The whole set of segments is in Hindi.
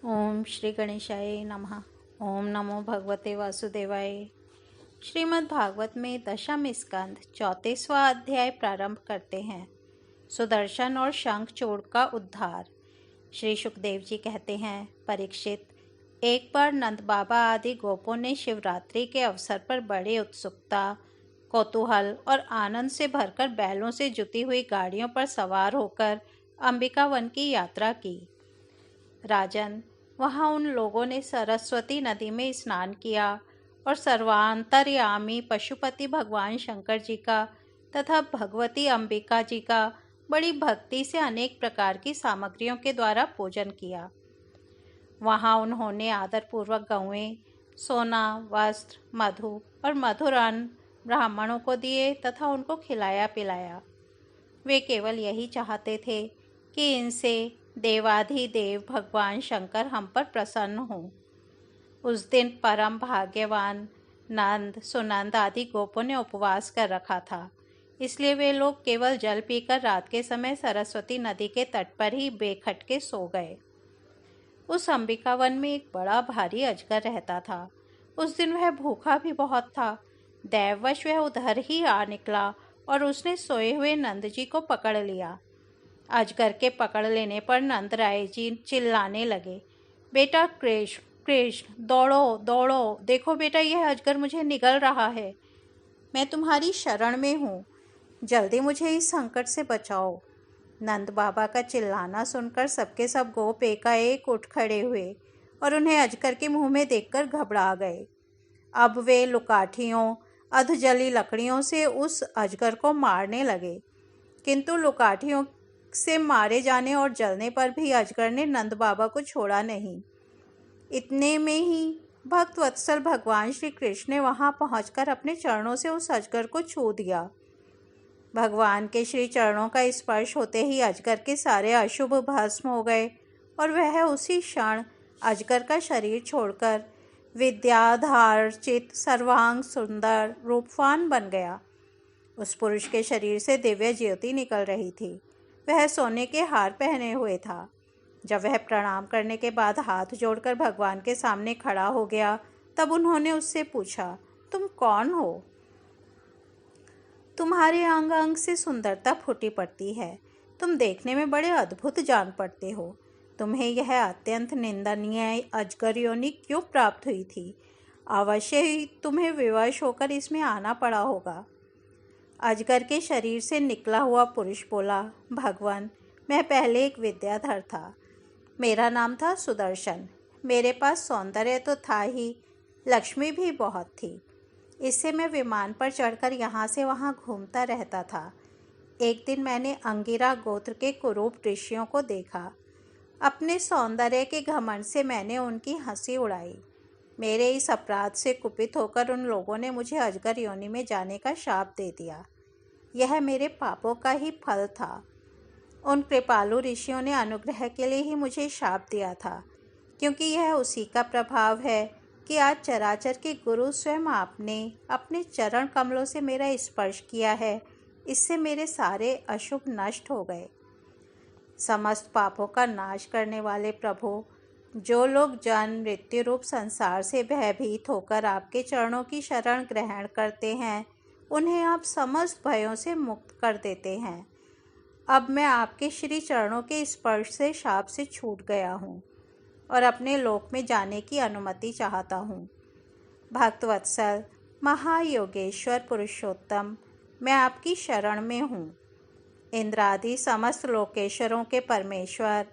ओम श्री गणेशाय नमः। ओम नमो भगवते वासुदेवाय। श्रीमद् भागवत में दशम स्कंध 34वां अध्याय प्रारंभ करते हैं। सुदर्शन और शंखचूड़ का उद्धार। श्री सुखदेव जी कहते हैं, परीक्षित, एक बार नंद बाबा आदि गोपों ने शिवरात्रि के अवसर पर बड़ी उत्सुकता, कौतूहल और आनंद से भरकर बैलों से जुती हुई गाड़ियों पर सवार होकर अंबिका वन की यात्रा की। राजन, वहाँ उन लोगों ने सरस्वती नदी में स्नान किया और सर्वांतर्यामी पशुपति भगवान शंकर जी का तथा भगवती अंबिका जी का बड़ी भक्ति से अनेक प्रकार की सामग्रियों के द्वारा पूजन किया। वहाँ उन्होंने आदरपूर्वक गौएं, सोना, वस्त्र, मधु और मधुर अन्न ब्राह्मणों को दिए तथा उनको खिलाया पिलाया। वे केवल यही चाहते थे कि इनसे देवाधिदेव भगवान शंकर हम पर प्रसन्न हों। उस दिन परम भाग्यवान नंद, सुनंद आदि गोपों ने उपवास कर रखा था, इसलिए वे लोग केवल जल पीकर रात के समय सरस्वती नदी के तट पर ही बेखटके सो गए। उस अंबिका वन में एक बड़ा भारी अजगर रहता था। उस दिन वह भूखा भी बहुत था। दैववश वह उधर ही आ निकला और उसने सोए हुए नंद जी को पकड़ लिया। अजगर के पकड़ लेने पर नंद राय जी चिल्लाने लगे, बेटा कृष्ण कृष्ण, दौड़ो दौड़ो, देखो बेटा, यह अजगर मुझे निगल रहा है। मैं तुम्हारी शरण में हूँ, जल्दी मुझे इस संकट से बचाओ। नंद बाबा का चिल्लाना सुनकर सबके सब गोप एकाएक उठ खड़े हुए और उन्हें अजगर के मुंह में देखकर घबरा गए। अब वे लुकाठियों, अधजली लकड़ियों से उस अजगर को मारने लगे, किंतु लुकाठियों से मारे जाने और जलने पर भी अजगर ने नंद बाबा को छोड़ा नहीं। इतने में ही भक्त वत्सल भगवान श्री कृष्ण ने वहां पहुंचकर अपने चरणों से उस अजगर को छू दिया। भगवान के श्री चरणों का स्पर्श होते ही अजगर के सारे अशुभ भस्म हो गए और वह उसी क्षण अजगर का शरीर छोड़कर विद्याधार्चित सर्वांग सुंदर रूपवान बन गया। उस पुरुष के शरीर से दिव्य ज्योति निकल रही थी। वह सोने के हार पहने हुए था। जब वह प्रणाम करने के बाद हाथ जोड़कर भगवान के सामने खड़ा हो गया, तब उन्होंने उससे पूछा, तुम कौन हो? तुम्हारे अंग अंग से सुंदरता फूटी पड़ती है। तुम देखने में बड़े अद्भुत जान पड़ते हो। तुम्हें यह अत्यंत निंदनीय अजगर योनि क्यों प्राप्त हुई थी? अवश्य ही तुम्हें विवश होकर इसमें आना पड़ा होगा। अजगर के शरीर से निकला हुआ पुरुष बोला, भगवान, मैं पहले एक विद्याधर था। मेरा नाम था सुदर्शन। मेरे पास सौंदर्य तो था ही, लक्ष्मी भी बहुत थी। इससे मैं विमान पर चढ़कर यहाँ से वहाँ घूमता रहता था। एक दिन मैंने अंगिरा गोत्र के कुरूप ऋषियों को देखा। अपने सौंदर्य के घमंड से मैंने उनकी हंसी उड़ाई। मेरे इस अपराध से कुपित होकर उन लोगों ने मुझे अजगर योनि में जाने का शाप दे दिया। यह मेरे पापों का ही फल था। उन कृपालु ऋषियों ने अनुग्रह के लिए ही मुझे शाप दिया था, क्योंकि यह उसी का प्रभाव है कि आज चराचर के गुरु स्वयं आपने अपने चरण कमलों से मेरा स्पर्श किया है। इससे मेरे सारे अशुभ नष्ट हो गए। समस्त पापों का नाश करने वाले प्रभु, जो लोग जन्म मृत्यु रूप संसार से भयभीत होकर आपके चरणों की शरण ग्रहण करते हैं, उन्हें आप समस्त भयों से मुक्त कर देते हैं। अब मैं आपके श्री चरणों के स्पर्श से शाप से छूट गया हूँ और अपने लोक में जाने की अनुमति चाहता हूँ। भक्तवत्सल, महायोगेश्वर पुरुषोत्तम, मैं आपकी शरण में हूँ। इंद्रादि समस्त लोकेश्वरों के परमेश्वर,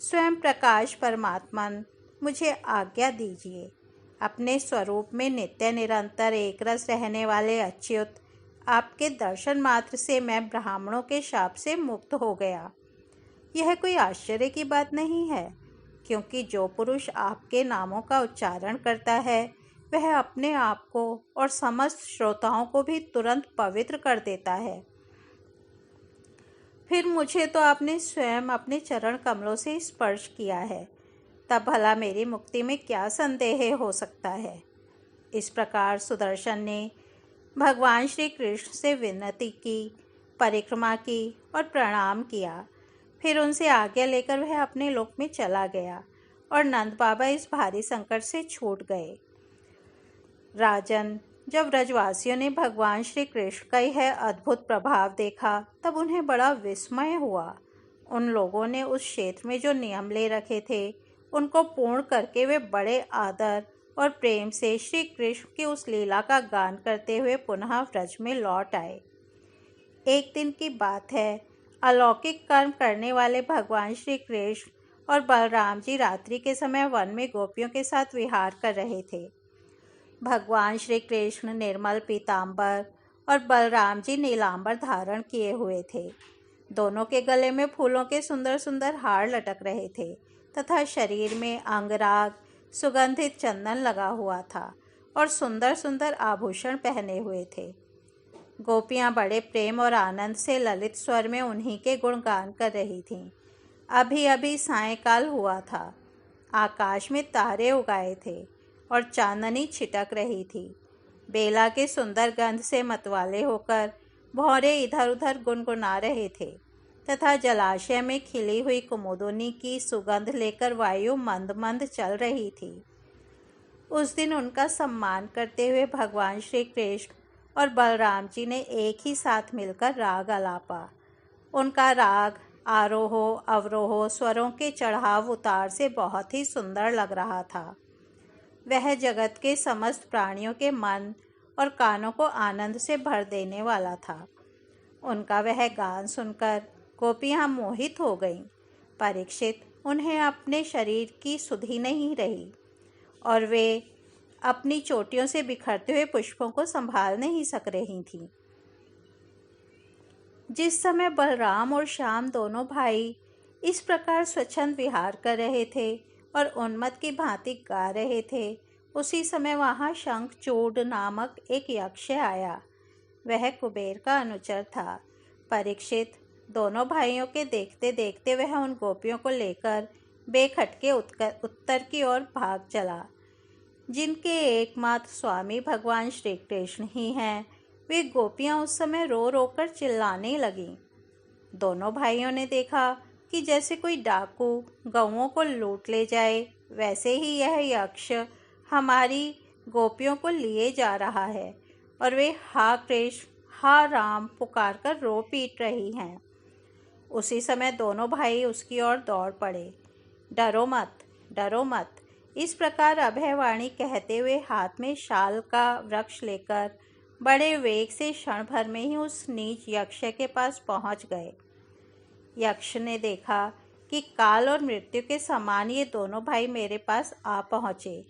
स्वयं प्रकाश परमात्मन, मुझे आज्ञा दीजिए। अपने स्वरूप में नित्य निरंतर एक रस रहने वाले अच्युत, आपके दर्शन मात्र से मैं ब्राह्मणों के शाप से मुक्त हो गया। यह कोई आश्चर्य की बात नहीं है, क्योंकि जो पुरुष आपके नामों का उच्चारण करता है, वह अपने आप को और समस्त श्रोताओं को भी तुरंत पवित्र कर देता है। फिर मुझे तो आपने स्वयं अपने चरण कमलों से स्पर्श किया है, तब भला मेरी मुक्ति में क्या संदेह हो सकता है? इस प्रकार सुदर्शन ने भगवान श्री कृष्ण से विनती की, परिक्रमा की और प्रणाम किया। फिर उनसे आज्ञा लेकर वह अपने लोक में चला गया और नंद बाबा इस भारी संकट से छूट गए। राजन, जब ब्रजवासियों ने भगवान श्री कृष्ण का यह अद्भुत प्रभाव देखा तब उन्हें बड़ा विस्मय हुआ। उन लोगों ने उस क्षेत्र में जो नियम ले रखे थे उनको पूर्ण करके वे बड़े आदर और प्रेम से श्री कृष्ण की उस लीला का गान करते हुए पुनः व्रज में लौट आए। एक दिन की बात है, अलौकिक कर्म करने वाले भगवान श्री कृष्ण और बलराम जी रात्रि के समय वन में गोपियों के साथ विहार कर रहे थे। भगवान श्री कृष्ण निर्मल पीतांबर और बलराम जी नीलांबर धारण किए हुए थे। दोनों के गले में फूलों के सुंदर सुंदर हार लटक रहे थे तथा शरीर में अंगराग सुगंधित चंदन लगा हुआ था और सुंदर सुंदर आभूषण पहने हुए थे। गोपियां बड़े प्रेम और आनंद से ललित स्वर में उन्हीं के गुणगान कर रही थीं। अभी अभी सायंकाल हुआ था। आकाश में तारे उगाए थे और चांदनी छिटक रही थी। बेला के सुंदर गंध से मतवाले होकर भौरे इधर उधर गुनगुना रहे थे तथा जलाशय में खिली हुई कुमुदिनी की सुगंध लेकर वायु मंद मंद चल रही थी। उस दिन उनका सम्मान करते हुए भगवान श्री कृष्ण और बलराम जी ने एक ही साथ मिलकर राग आलापा। उनका राग आरोह अवरोह स्वरों के चढ़ाव उतार से बहुत ही सुंदर लग रहा था। वह जगत के समस्त प्राणियों के मन और कानों को आनंद से भर देने वाला था। उनका वह गान सुनकर गोपियां मोहित हो गईं। परीक्षित, उन्हें अपने शरीर की सुधि नहीं रही और वे अपनी चोटियों से बिखरते हुए पुष्पों को संभाल नहीं सक रही थीं। जिस समय बलराम और श्याम दोनों भाई इस प्रकार स्वच्छंद विहार कर रहे थे और उन्मत्त की भांति गा रहे थे, उसी समय वहाँ शंखचूड नामक एक यक्ष आया। वह कुबेर का अनुचर था। परीक्षित, दोनों भाइयों के देखते देखते वह उन गोपियों को लेकर बेखटके उत्तर की ओर भाग चला। जिनके एकमात्र स्वामी भगवान श्री कृष्ण ही हैं, वे गोपियां उस समय रो रो कर चिल्लाने लगीं। दोनों भाइयों ने देखा कि जैसे कोई डाकू गौओं को लूट ले जाए, वैसे ही यह यक्ष हमारी गोपियों को लिए जा रहा है और वे हा कृष्ण हा राम पुकार कर रो पीट रही हैं। उसी समय दोनों भाई उसकी ओर दौड़ पड़े। डरो मत, डरो मत, इस प्रकार अभयवाणी कहते हुए हाथ में शाल का वृक्ष लेकर बड़े वेग से क्षण भर में ही उस नीच यक्ष के पास पहुंच गए। यक्ष ने देखा कि काल और मृत्यु के समान ये दोनों भाई मेरे पास आ पहुँचे।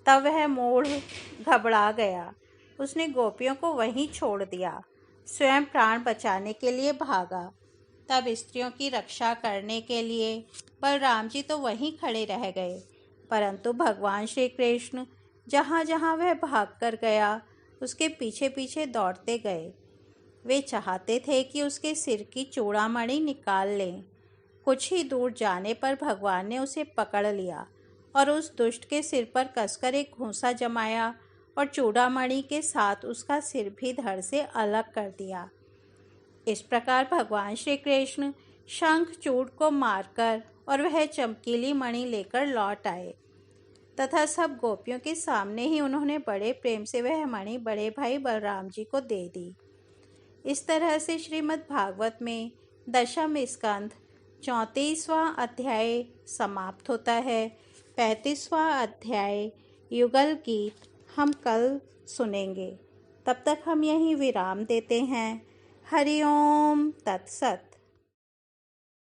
तब वह मूढ़ घबरा गया। उसने गोपियों को वहीं छोड़ दिया, स्वयं प्राण बचाने के लिए भागा। तब स्त्रियों की रक्षा करने के लिए बलराम जी तो वहीं खड़े रह गए, परंतु भगवान श्री कृष्ण जहाँ जहाँ वह भागकर गया उसके पीछे पीछे दौड़ते गए। वे चाहते थे कि उसके सिर की चूड़ामणि निकाल लें। कुछ ही दूर जाने पर भगवान ने उसे पकड़ लिया और उस दुष्ट के सिर पर कसकर एक घूंसा जमाया और चूड़ामणि के साथ उसका सिर भी धड़ से अलग कर दिया। इस प्रकार भगवान श्री कृष्ण शंखचूड़ को मारकर और वह चमकीली मणि लेकर लौट आए तथा सब गोपियों के सामने ही उन्होंने बड़े प्रेम से वह मणि बड़े भाई बलराम जी को दे दी। इस तरह से श्रीमद् भागवत में दशम स्कंध 34वां अध्याय समाप्त होता है। 35वां अध्याय युगल गीत हम कल सुनेंगे। तब तक हम यहीं विराम देते हैं। हरि ओम तत्सत।